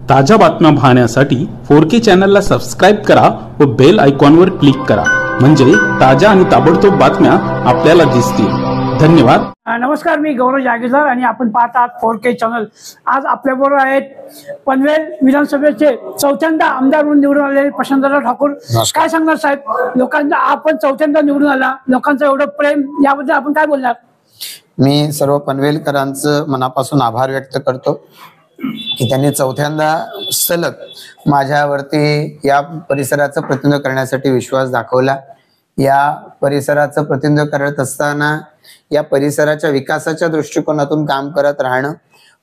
ताज्या बातम्या पाहण्यासाठी 4K चॅनलला सबस्क्राइब करा व बेल आयकॉनवर क्लिक करा, म्हणजे ताज्या आणि ताबडतोब बातम्या आपल्याला दिसतील। धन्यवाद। नमस्कार, मी गौरव जागीरदार आणि आपण पाहत आहात 4K चॅनल। आज आपल्याबरोबर आहेत पनवेल विधानसभेचे चौथ्यांदा आमदार म्हणून निवडून आलेले प्रशांतदादा ठाकूर। काय सांगणार साहेब, लोकांना आपण चौथ्यांदा निवडून आला, लोकांचं एवढं प्रेम, याबद्दल आपण काय बोलणार? मी सर्व पनवेलकरांचं मनापासून आभार व्यक्त करतो की त्यांनी चौथ्यांदा सलग माझ्यावरती या परिसराचं प्रतिनिधित्व करण्यासाठी विश्वास दाखवला। या परिसराचं प्रतिनिधित्व करत असताना या परिसराच्या विकासाच्या दृष्टिकोनातून काम करत राहणं,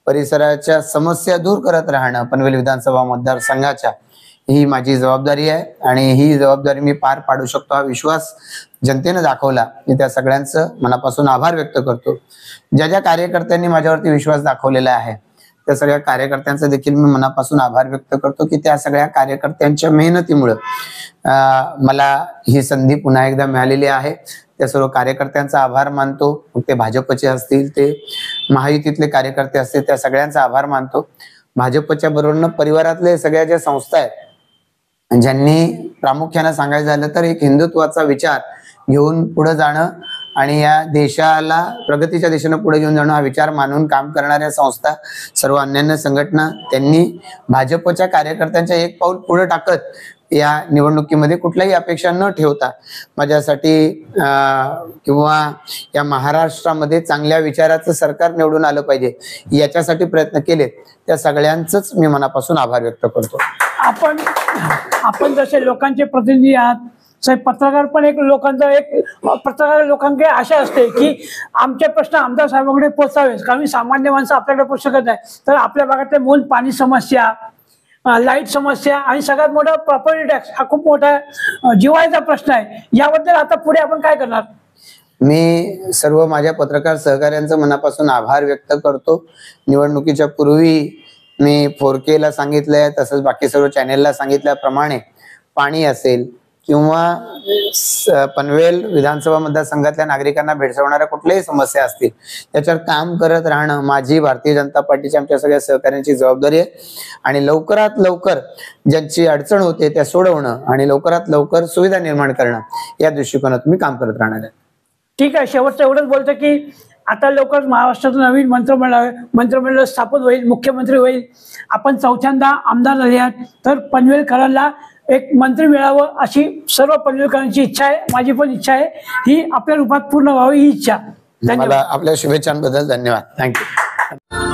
परिसराच्या समस्या दूर करत राहणं पनवेल विधानसभा मतदारसंघाच्या, ही माझी जबाबदारी आहे आणि ही जबाबदारी मी पार पाडू शकतो हा विश्वास जनतेने दाखवला। मी त्या सगळ्यांचं मनापासून आभार व्यक्त करतो। ज्या ज्या कार्यकर्त्यांनी माझ्यावरती विश्वास दाखवलेला आहे त्या सगळ्या कार्यकर्त्यांचा देखील मी मनापासून आभार व्यक्त करतो की त्या सगळ्या कार्यकर्त्यांच्या मेहनतीमुळे मला ही संधी पुन्हा एकदा मिळालेली आहे। त्या सर्व कार्यकर्त्यांचा आभार मानतो, मग ते भाजपचे असतील, ते महायुतीतले कार्यकर्ते असतील, त्या सगळ्यांचा आभार मानतो। भाजपच्या बरोबरनं परिवारातले सगळ्या ज्या संस्था आहेत ज्यांनी प्रामुख्याने सांगायचं झालं तर एक हिंदुत्वाचा विचार घेऊन पुढे जाणं आणि या देशाला प्रगतीच्या दिशेने पुढे घेऊन जाणं हा विचार मानून काम करणाऱ्या संस्था, सर्व अन्यान्य संघटना, त्यांनी भाजपच्या कार्यकर्त्यांच्या एक पाऊल पुढे टाकत या निवडणुकीमध्ये कुठल्याही अपेक्षा न ठेवता माझ्यासाठी किंवा या महाराष्ट्रामध्ये चांगल्या विचाराचं सरकार निवडून आलं पाहिजे याच्यासाठी प्रयत्न केले, त्या सगळ्यांचंच मी मनापासून आभार व्यक्त करतो। आपण जसे लोकांचे प्रतिनिधी आहात साहेब, पत्रकार पण एक लोकांकडे आशा असते की आमचे प्रश्न आमदार साहेबांकडे पोहोचावेत, कारण सामान्य माणसं आपल्याकडे पोहोचू शकत नाही। तर आपल्या भागातले मूल पाणी समस्या, लाईट समस्या आणि सगळ्यात मोठा प्रॉपर्टी टॅक्स हा खूप मोठा जिव्हाळ्याचा प्रश्न आहे, याबद्दल आता पुढे आपण काय करणार? मी सर्व माझ्या पत्रकार सहकाऱ्यांचं मनापासून आभार व्यक्त करतो। निवडणुकीच्या पूर्वी मी 4K ला सांगितलंय, तसंच बाकी सर्व चॅनेलला सांगितल्याप्रमाणे पाणी असेल किंवा पनवेल विधानसभा मतदारसंघातल्या नागरिकांना भेडसावणाऱ्या कुठल्याही समस्या असतील त्याच्यावर काम करत राहणं माझी, भारतीय जनता पार्टीच्या आमच्या सगळ्या सहकाऱ्यांची जबाबदारी आहे। आणि लवकरात लवकर ज्यांची अडचण होते त्या सोडवणं आणि लवकरात लवकर सुविधा निर्माण करणं या दृष्टिकोनात मी काम करत राहणार आहे। ठीक आहे, शेवटचं एवढंच बोलतं की आता लवकर महाराष्ट्राचं नवीन मंत्रिमंडळ स्थापन होईल, मुख्यमंत्री होईल, आपण चौथ्यांदा आमदार झाले आहात, तर पनवेलकरांना एक मंत्री मिळावं अशी सर्व पनवेलकरांची इच्छा आहे, माझी पण इच्छा आहे, ही आपल्या रूपात पूर्ण व्हावी ही इच्छा। मला आपल्या शुभेच्छांबद्दल धन्यवाद। थँक्यू।